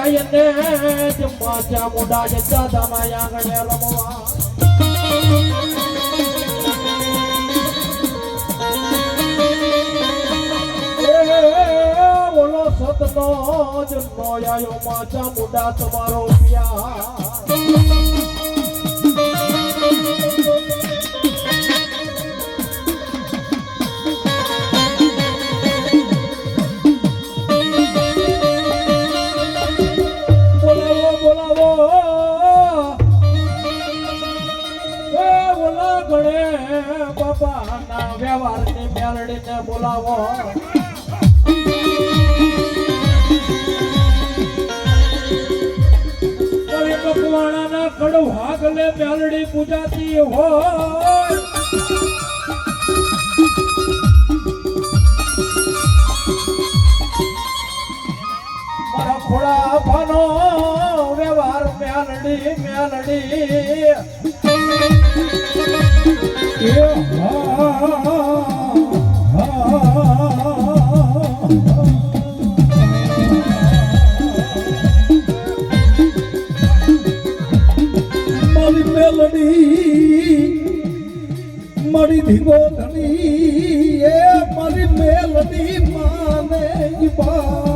આયને જમાચા મોડા જતા દાના આંગણે રમવા ઓલો સતનો જન્મો આયો માચા મોડા તમારો પિયા વ્યવહારની મેલડીને બોલાવો મકવાણાના કડવાગલે મેલડી પૂજાતી હોય મારા ખોડા ભાનો વ્યવહાર મેલડી મારી ધીગો ધણી એ મારી મેલડી માને બા